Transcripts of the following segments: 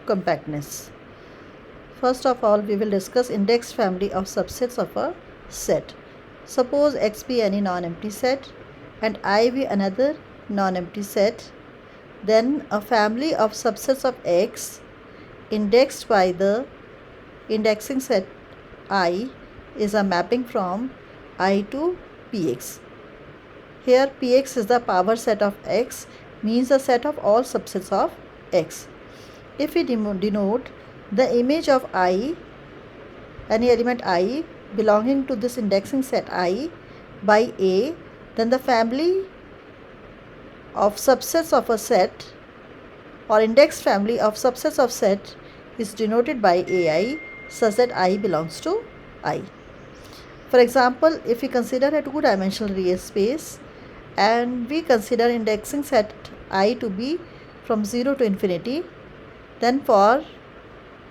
compactness. First of all, we will discuss index family of subsets of a set. Suppose X be any non-empty set and I be another non-empty set. Then a family of subsets of X indexed by the indexing set I is a mapping from I to Px. Here Px is the power set of X, means the set of all subsets of X. If we denote the image of I, any element I belonging to this indexing set I by A, then the family of subsets of a set or index family of subsets of set is denoted by AI such that I belongs to I. For example, if we consider a two-dimensional real space and we consider indexing set I to be from 0 to infinity, then for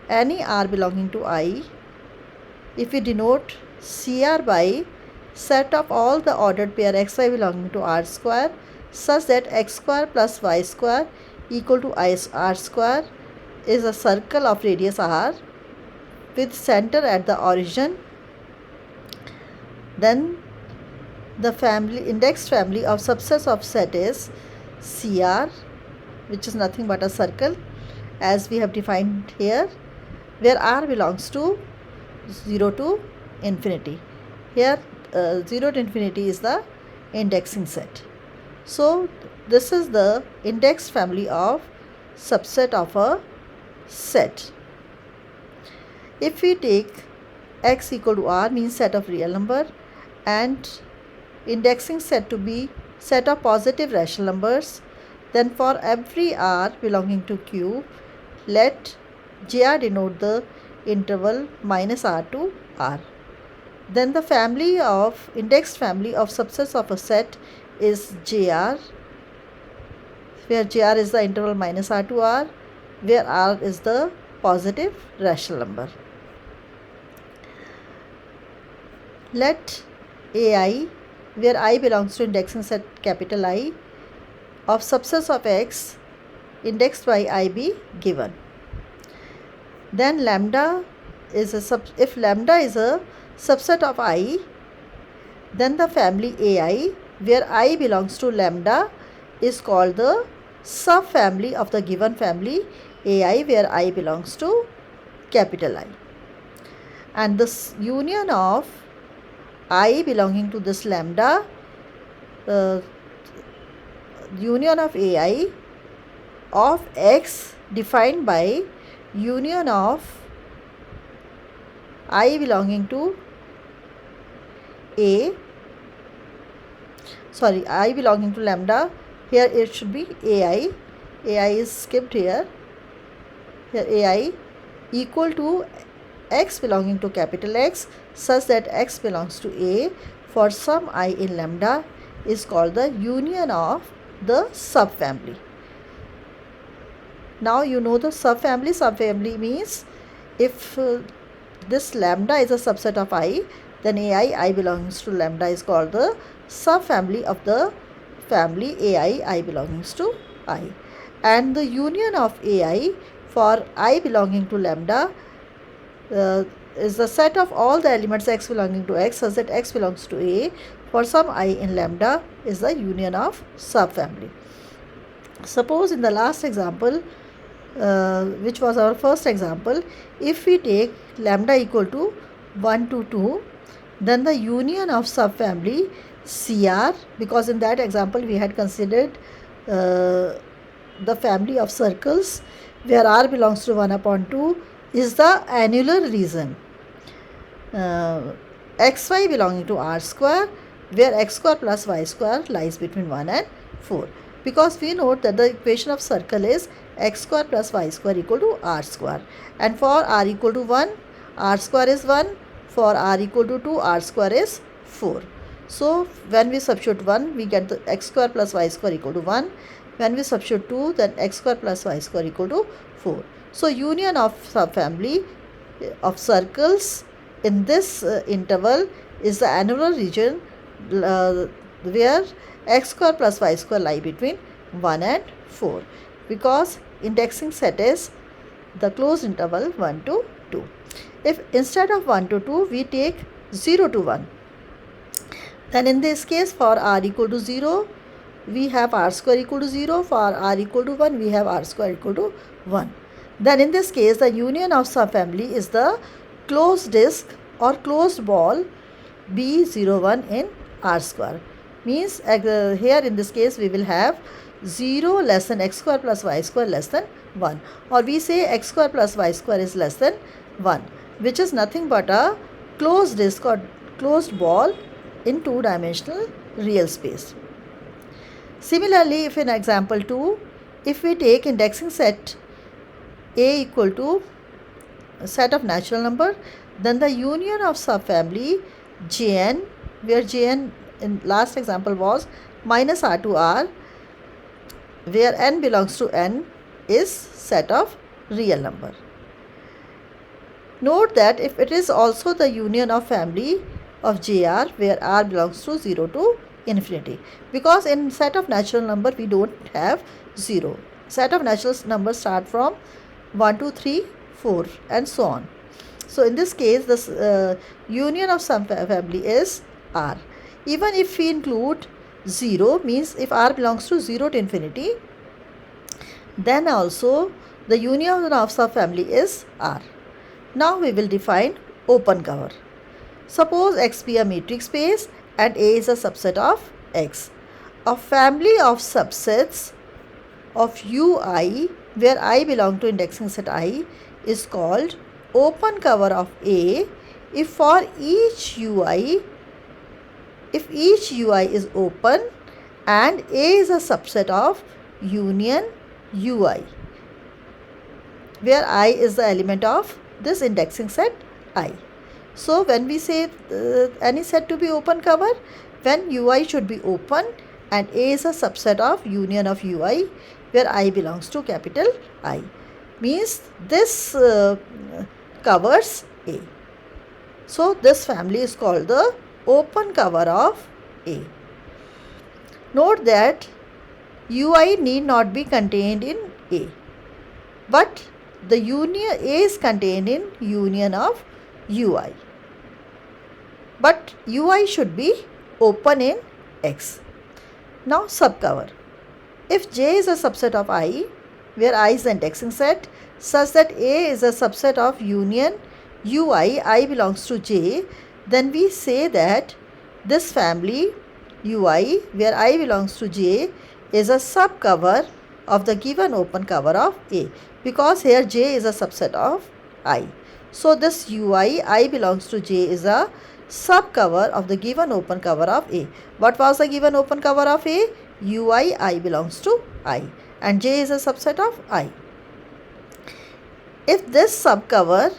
any r belonging to I, if we denote CR by set of all the ordered pair xi belonging to R square such that x square plus y square equal to r square is a circle of radius r with center at the origin, then the indexed family of subsets of set is CR, which is nothing but a circle as we have defined here, where r belongs to 0 to infinity. Here 0 to infinity is the indexing set. So this is the indexed family of subset of a set. If we take x equal to r, means set of real number, and indexing set to be set of positive rational numbers, then for every r belonging to Q, let JR denote the interval minus r to r. Then the family of indexed family of subsets of a set is JR, where JR is the interval minus r to r, where r is the positive rational number. Let AI, where I belongs to indexing set capital I, of subsets of X indexed by I be given. Then lambda is if lambda is a subset of I, then the family AI, where I belongs to lambda, is called the subfamily of the given family AI, where I belongs to capital I. And this union of I belonging to this lambda, union of AI of X defined by union of I belonging to I belonging to lambda. Here it should be AI is skipped here. Here AI equal to X belonging to capital X such that X belongs to A for some I in lambda is called the union of the subfamily. Now you know the subfamily. Subfamily means if this lambda is a subset of I, then I belongs to lambda is called the subfamily of the family I belongs to I. And the union of AI for I belonging to lambda is the set of all the elements x belonging to x such that x belongs to A for some I in lambda is the union of subfamily. Suppose in the last example, which was our first example, if we take lambda equal to 1 to 2, then the union of subfamily CR, because in that example we had considered the family of circles where r belongs to 1 upon 2, is the annular region xy belonging to r square, where x square plus y square lies between 1 and 4. Because we note that the equation of circle is x square plus y square equal to r square, and for r equal to 1, r square is 1, for r equal to 2, r square is 4. So when we substitute 1, we get the x square plus y square equal to 1. When we substitute 2, then x square plus y square equal to 4. So union of subfamily of circles in this interval is the annular region where x square plus y square lie between 1 and 4, because indexing set is the closed interval 1 to 2. If instead of 1 to 2 we take 0 to 1, then in this case for r equal to 0 we have r square equal to 0, for r equal to 1 we have r square equal to 1. Then in this case the union of subfamily is the closed disk or closed ball B01 in r square. Means here in this case we will have 0 less than x square plus y square less than 1, or we say x square plus y square is less than 1, which is nothing but a closed disk or closed ball in two-dimensional real space. Similarly, if in example 2, if we take indexing set A equal to a set of natural number, then the union of subfamily Jn, where Jn in last example was minus r to r, where n belongs to n, is set of real number. Note that if it is also the union of family of Jr, where r belongs to 0 to infinity, because in set of natural number we don't have 0. Set of natural numbers start from 1, 2, 3, 4 and so on. So in this case this union of some family is r. Even if we include 0, means if r belongs to 0 to infinity, then also the union of subfamily is r. Now we will define open cover. Suppose X be a metric space and A is a subset of X. A family of subsets of Ui, where I belong to indexing set I, is called open cover of A if for each Ui, if each Ui is open and A is a subset of union Ui, where I is the element of this indexing set I. So when we say any set to be open cover, when Ui should be open and A is a subset of union of Ui, where I belongs to capital I, means this covers A. So this family is called the open cover of A. Note that Ui need not be contained in A, but the union A is contained in union of Ui, but Ui should be open in X. Now subcover. If J is a subset of I, where I is the indexing set, such that A is a subset of union Ui, I belongs to J, then we say that this family Ui, where I belongs to J, is a subcover of the given open cover of A, because here J is a subset of I. So this Ui, I belongs to J, is a subcover of the given open cover of A. What was the given open cover of A? Ui, I belongs to I, and J is a subset of I. If this subcover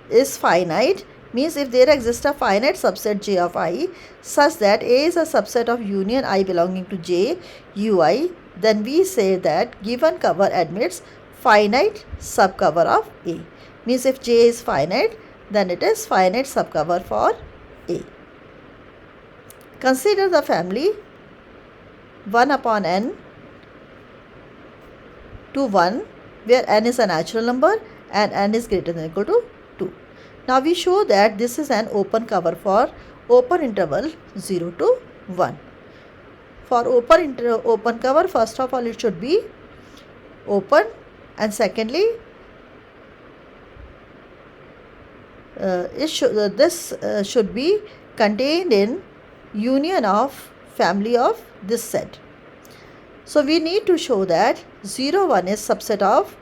is finite, means if there exists a finite subset J of I such that A is a subset of union I belonging to J Ui, then we say that given cover admits finite subcover of A. Means if J is finite, then it is finite subcover for A. Consider the family 1 upon n to 1, where n is a natural number and n is greater than or equal to 2. Now we show that this is an open cover for open interval 0 to 1. For open cover, first of all it should be open, and secondly this should be contained in union of family of this set. So we need to show that 0, 1 is subset of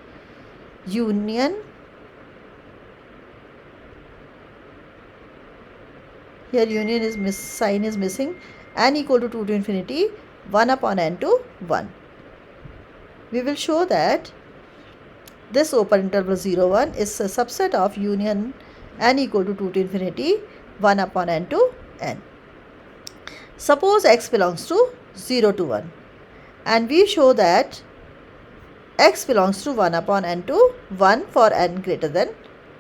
union, here union is sign is missing, n equal to 2 to infinity 1 upon n to 1. We will show that this open interval 0, 1 is a subset of union n equal to 2 to infinity 1 upon n to n. Suppose x belongs to 0 to 1, and we show that x belongs to 1 upon n to 1 for n greater than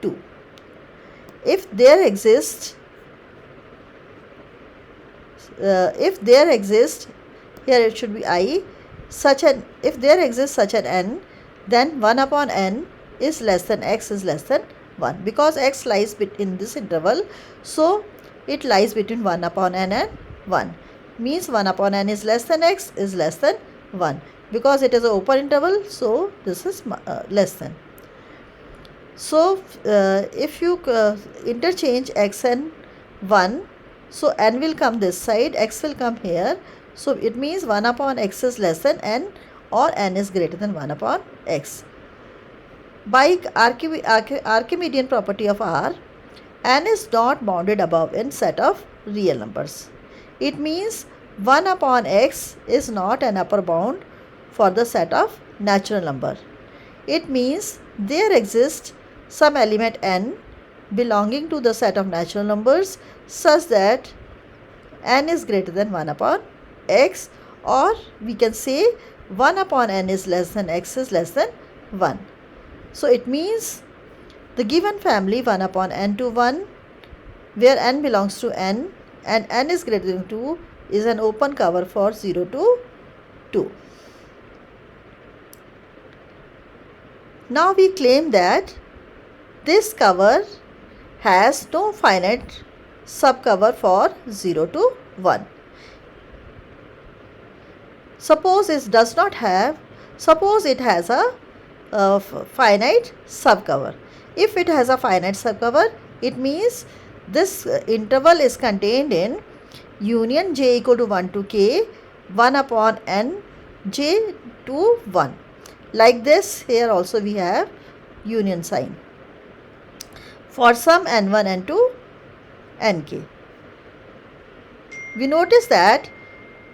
2. If there exists here it should be I, if there exists such an n, then 1 upon n is less than x is less than 1, because x lies in this interval, so it lies between 1 upon n and 1, means 1 upon n is less than x is less than 1, because it is an open interval, so this is less than. So if you interchange x and 1, so n will come this side, x will come here, so it means 1 upon x is less than n, or n is greater than 1 upon x. By Archimedean property of R, n is not bounded above in set of real numbers. It means 1 upon x is not an upper bound for the set of natural number. It means there exists some element n belonging to the set of natural numbers such that n is greater than 1 upon x, or we can say 1 upon n is less than x is less than 1. So it means the given family 1 upon n to 1, where n belongs to n and n is greater than 2, is an open cover for 0 to 2. Now we claim that this cover has no finite subcover for 0 to 1. Suppose it has a finite subcover. If it has a finite subcover, it means this interval is contained in union j equal to 1 to k 1 upon n j to 1. Like this, here also we have union sign for some n1, n2, nk. We notice that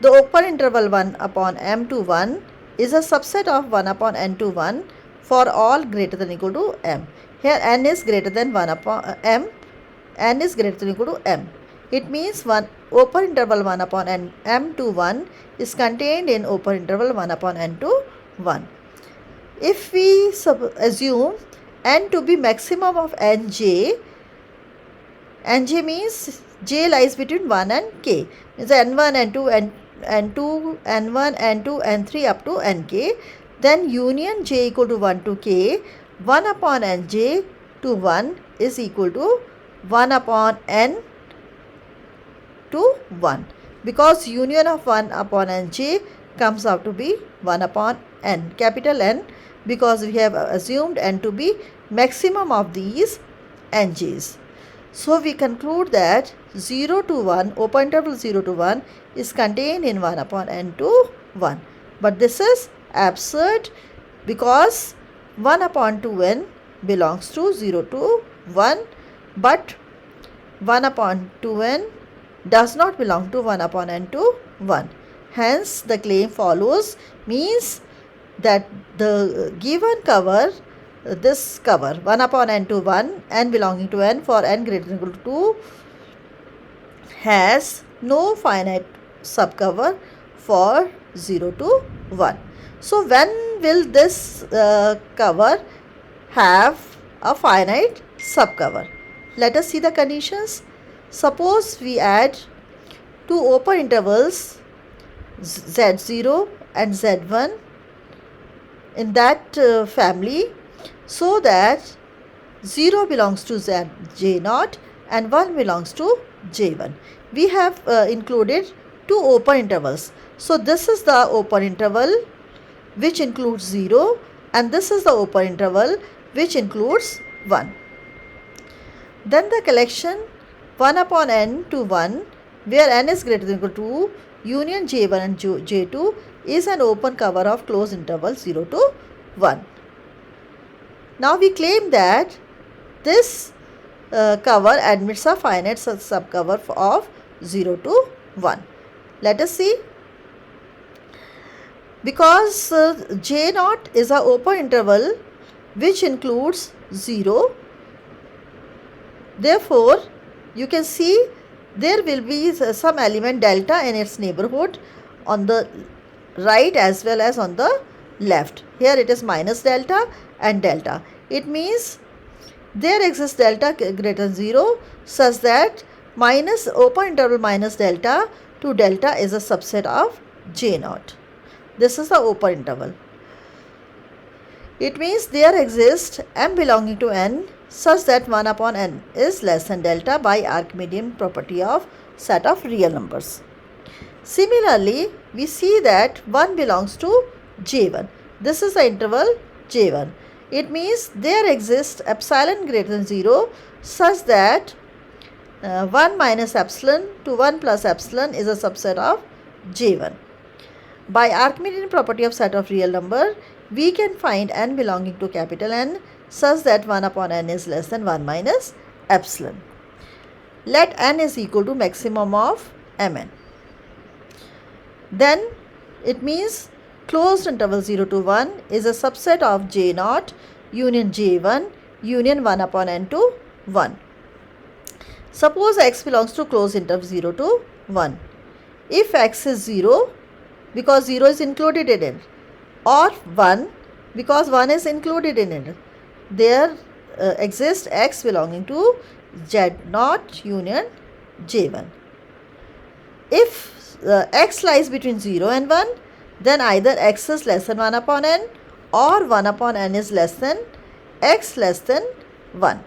the open interval 1 upon m to 1 is a subset of 1 upon n to 1 for all greater than equal to m. Here n is greater than 1 upon m, n is greater than equal to m. It means open interval 1 upon n m to 1 is contained in open interval 1 upon n to 1. If we assume n to be maximum of nj means j lies between 1 and k, means n1, n2, n2, n1, n2, n3 up to nk, then union j equal to 1 to k 1 upon nj to 1 is equal to 1 upon n to 1, because union of 1 upon nj comes out to be 1 upon n, capital N, because we have assumed n to be maximum of these nj's. So we conclude that 0 to 1, open interval 0 to 1 is contained in 1 upon n to 1. But this is absurd, because 1 upon 2n belongs to 0 to 1, but 1 upon 2n does not belong to 1 upon n to 1. Hence the claim follows, means that the given cover, this cover 1 upon n to 1, n belonging to n for n greater than or equal to 2, has no finite subcover for 0 to 1. So when will this cover have a finite subcover? Let us see the conditions. Suppose we add two open intervals z0 and z1 in that family, so that 0 belongs to j0 and 1 belongs to j1. We have included two open intervals. So this is the open interval which includes 0, and this is the open interval which includes 1. Then the collection 1 upon n to 1, where n is greater than or equal to union j1 and j2, is an open cover of closed interval 0 to 1. Now we claim that this cover admits a finite subcover of 0 to 1. Let us see. Because j0 is an open interval which includes 0, therefore you can see there will be some element delta in its neighborhood on the right as well as on the left. Here it is minus delta and delta. It means there exists delta greater than 0 such that minus open interval minus delta to delta is a subset of j0. This is the open interval. It means there exists m belonging to n such that 1 upon n is less than delta by Archimedean property of set of real numbers. Similarly, we see that 1 belongs to J1. This is the interval J1. It means there exists epsilon greater than 0 such that 1 minus epsilon to 1 plus epsilon is a subset of J1. By Archimedean property of set of real number, we can find n belonging to capital N such that 1 upon n is less than 1 minus epsilon. Let n is equal to maximum of mn. Then it means closed interval 0 to 1 is a subset of J0 union J1 union 1 upon n to 1. Suppose x belongs to closed interval 0 to 1. If x is 0, because 0 is included in it, or 1 because 1 is included in it, there exists x belonging to Z0 union J1. If x lies between 0 and 1, then either x is less than 1 upon n or 1 upon n is less than x less than 1.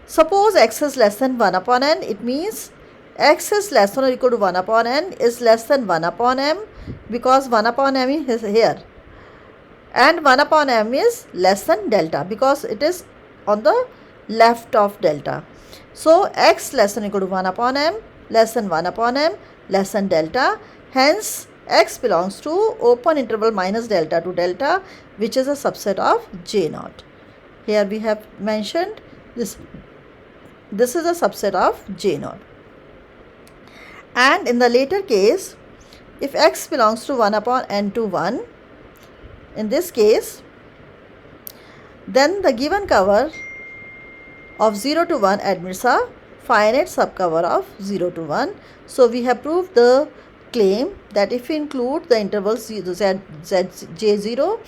Suppose x is less than 1 upon n, it means x is less than or equal to 1 upon n is less than 1 upon m because 1 upon m is here, and 1 upon m is less than delta because it is on the left of delta. So x less than or equal to 1 upon m less than 1 upon m less than delta. Hence x belongs to open interval minus delta to delta, which is a subset of J0. Here we have mentioned this is a subset of J0. And in the later case, if x belongs to 1 upon n to 1, in this case, then the given cover of 0 to 1 admits a finite subcover of 0 to 1. So we have proved the claim that if we include the intervals J0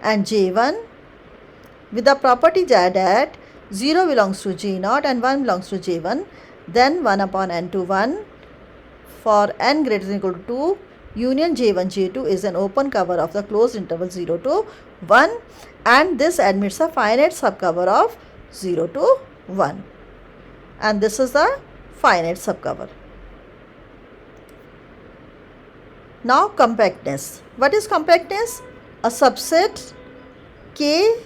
and J1 with the property that 0 belongs to J0 and 1 belongs to J1, then 1 upon n to 1 for n greater than or equal to 2 union J1 J2 is an open cover of the closed interval 0 to 1, and this admits a finite subcover of 0 to 1, and this is the finite subcover. Now compactness. What is compactness? A subset K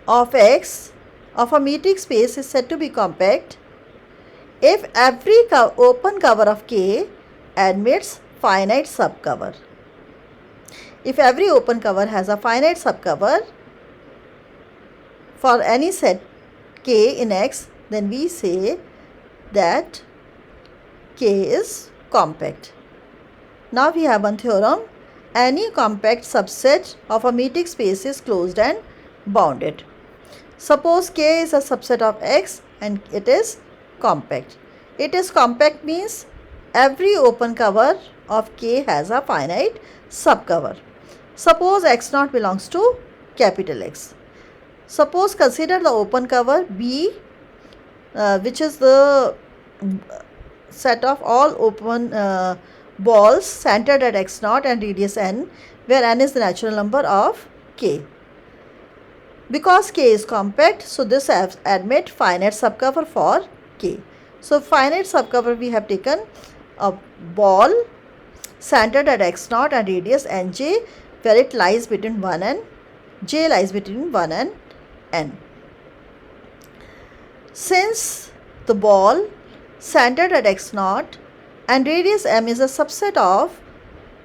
of X of a metric space is said to be compact if every open cover of K admits finite subcover. If every open cover has a finite subcover for any set K in X, then we say that K is compact. Now we have one theorem. Any compact subset of a metric space is closed and bounded. Suppose K is a subset of X and it is compact. It is compact means every open cover of K has a finite subcover. Suppose X0 belongs to capital X. Suppose consider the open cover B, which is the set of all open balls centered at X0 and radius n, where n is the natural number of K. Because K is compact, so this admit finite subcover for K. So finite subcover, we have taken a ball centered at X0 and radius nj, where it lies between 1 and j lies between 1 and n. Since the ball centered at X0 and radius m is a subset of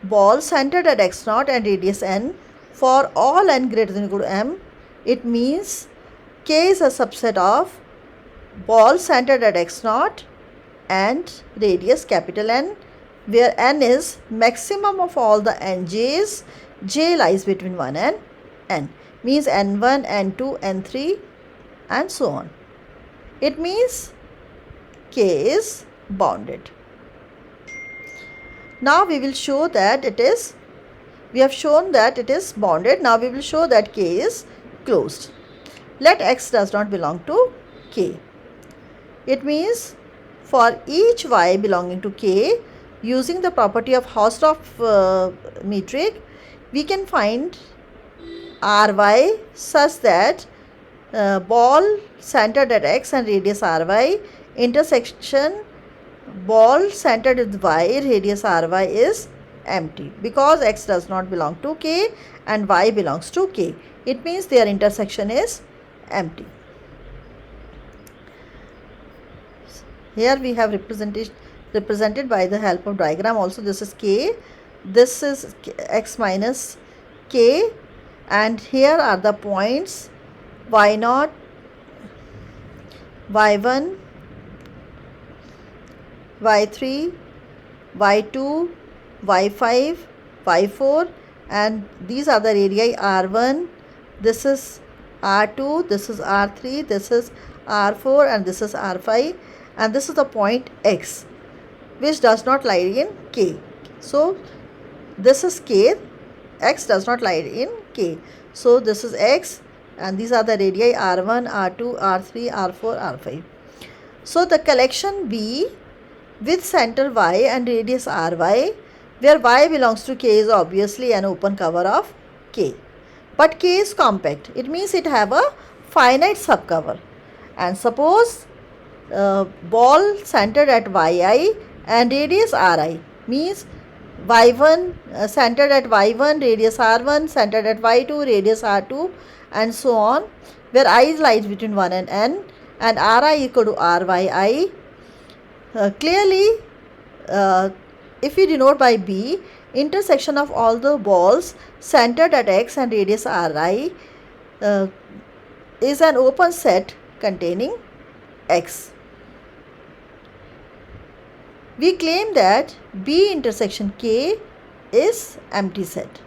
ball centered at X0 and radius n for all n greater than or equal to m, it means K is a subset of ball centered at X0 and radius capital N, where n is maximum of all the nj's, j lies between 1 and n, means n1, n2, n3 and so on. It means K is bounded. Now we will show that we have shown that it is bounded. Now we will show that K is closed. Let X does not belong to K. It means for each Y belonging to K, using the property of Hausdorff metric, we can find Ry such that ball centered at x and radius Ry intersection ball centered with y radius Ry is empty, because x does not belong to k and y belongs to k. It means their intersection is empty. Here we have represented by the help of diagram also. This is k, this is x minus k, and here are the points y0, y1, y3, y2, y5, y4, and these are the radii r1, this is r2, this is r3, this is r4, and this is r5, and this is the point x, which does not lie in k. So this is k, x does not lie in k. So this is x, and these are the radii r1, r2, r3, r4, r5. So the collection B with center y and radius ry, where y belongs to k, is obviously an open cover of k. But k is compact. It means it have a finite subcover. And suppose ball centered at yi and radius ri, means y1 centered at y1, radius r1, centered at y2, radius r2, and so on, where I lies between 1 and n, and ri equal to ryi. Clearly, if we denote by B, intersection of all the balls centered at x and radius ri is an open set containing x. We claim that B intersection K is empty set.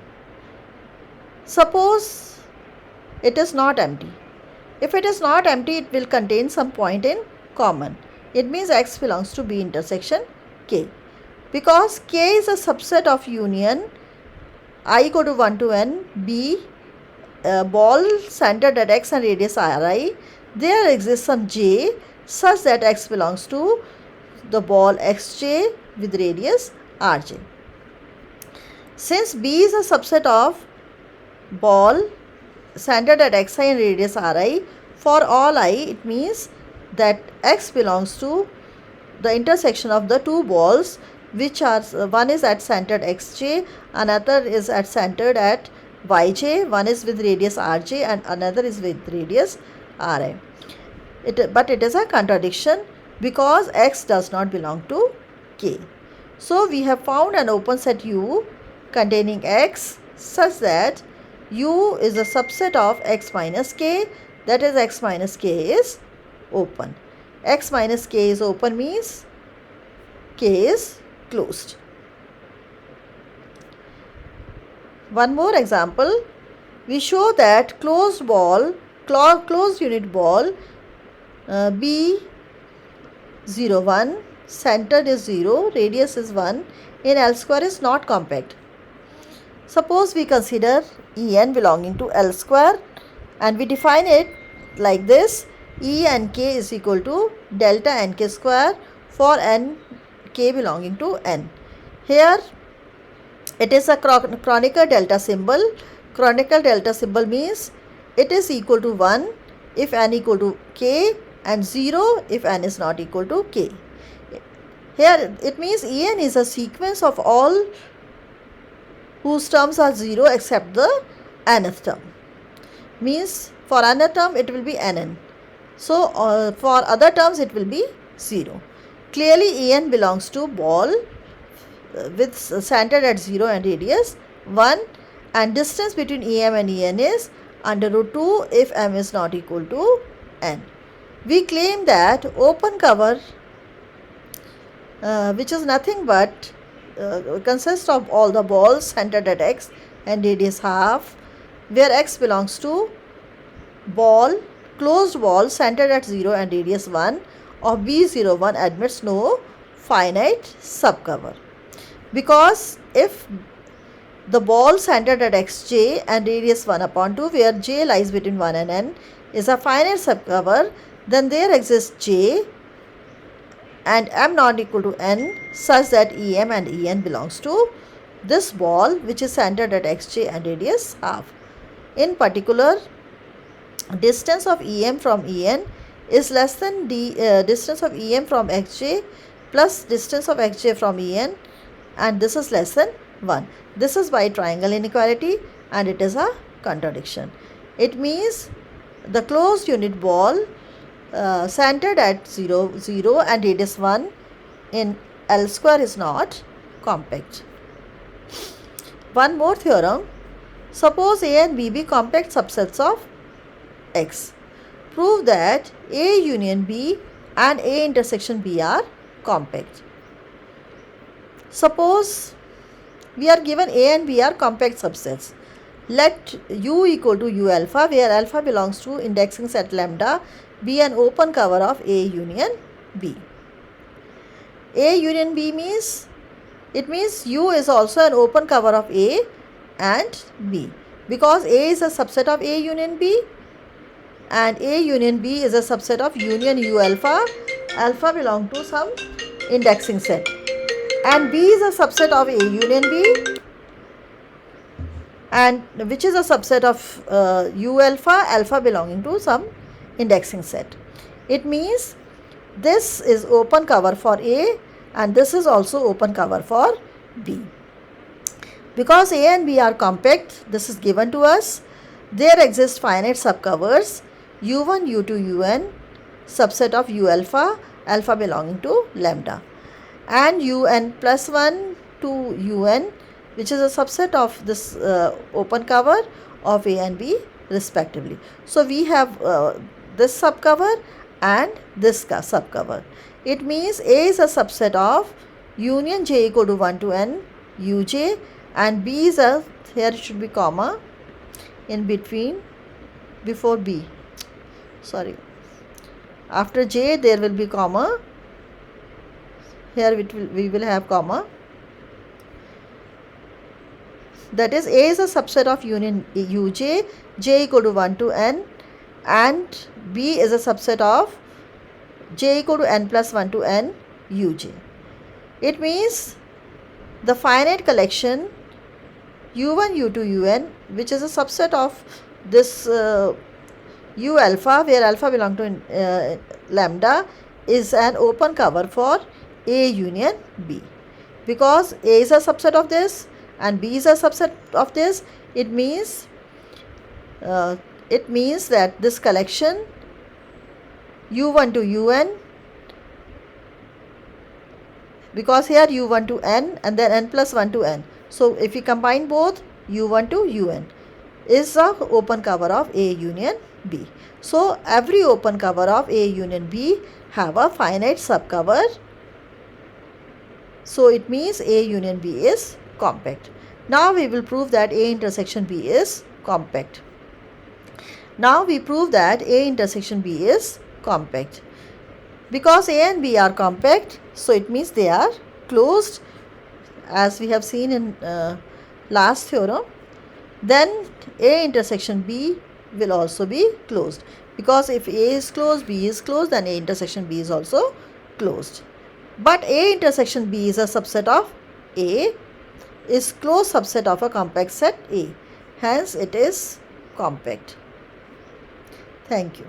Suppose it is not empty. If it is not empty, it will contain some point in common. It means x belongs to B intersection K. Because K is a subset of union I equal to 1 to n, B, ball centered at x and radius ri, there exists some j such that x belongs to the ball xj with radius rj. Since B is a subset of ball centered at xi and radius ri, for all I, it means that x belongs to the intersection of the two balls, which are, one is at centered xj, another is at centered at yj, one is with radius rj and another is with radius ri. But it is a contradiction because x does not belong to k. So we have found an open set U containing x such that U is a subset of x minus k, that is x minus k is open. X minus k is open means k is closed. One more example, we show that closed unit ball B01, centered is 0, radius is 1, in L square is not compact. Suppose we consider En belonging to L square and we define it like this: E and k is equal to delta nk square for n k belonging to n. Here it is a chronicle delta symbol. Chronicle delta symbol means it is equal to 1 if n equal to k and 0 if n is not equal to k. Here it means En is a sequence of all whose terms are 0 except the nth term. Means for nth term it will be nn. So for other terms it will be 0. Clearly En belongs to ball with centered at 0 and radius 1, and distance between Em and En is under root 2 if m is not equal to n. We claim that open cover, which is nothing but consists of all the balls centered at x and radius half, where x belongs to closed ball centered at 0 and radius 1 of B01 admits no finite subcover. Because if the ball centered at xj and radius 1 upon 2, where j lies between 1 and n, is a finite subcover, then there exists j and m not equal to n such that Em and En belongs to this ball which is centered at xj and radius half. In particular, distance of EM from EN is less than distance of EM from xj plus distance of xj from EN, and this is less than 1. This is by triangle inequality and it is a contradiction. It means the closed unit ball centered at 0, 0 and radius 1 in L square is not compact. One more theorem. Suppose A and B be compact subsets of X. Prove that A union B and A intersection B are compact. Suppose we are given A and B are compact subsets. Let U equal to U alpha, where alpha belongs to indexing set lambda, be an open cover of A union B. A union B means, it means U is also an open cover of A and B, because A is a subset of A union B and A union B is a subset of union U alpha. Alpha belongs to some indexing set, and B is a subset of A union B, and which is a subset of U alpha, alpha belonging to some indexing set. It means this is open cover for A and this is also open cover for B. Because A and B are compact, this is given to us. There exist finite subcovers U1, U2, UN, subset of U alpha, alpha belonging to lambda, and UN plus 1 to UN, which is a subset of this open cover of A and B respectively. So we have this subcover and this subcover. It means A is a subset of union J equal to 1 to N Uj, and B is a, here it should be comma in between before B, sorry, after J there will be comma, here we will have comma. That is, A is a subset of union Uj, J equal to 1 to N, and B is a subset of J equal to N plus 1 to N Uj. It means the finite collection U1, U2, UN, which is a subset of this U alpha, where alpha belongs to lambda, is an open cover for A union B. Because A is a subset of this and B is a subset of this, it means that this collection U1 to UN, because here U1 to N and then N plus 1 to N. So if we combine both, U1 to UN is a open cover of A union B. So every open cover of A union B have a finite subcover. So it means A union B is compact. Now we will prove that A intersection B is compact. Now we prove that A intersection B is compact. Because A and B are compact, so it means they are closed, as we have seen in last theorem. Then A intersection B will also be closed, because if A is closed, B is closed, then A intersection B is also closed. But A intersection B is a subset of A, is closed subset of a compact set A. Hence it is compact. Thank you.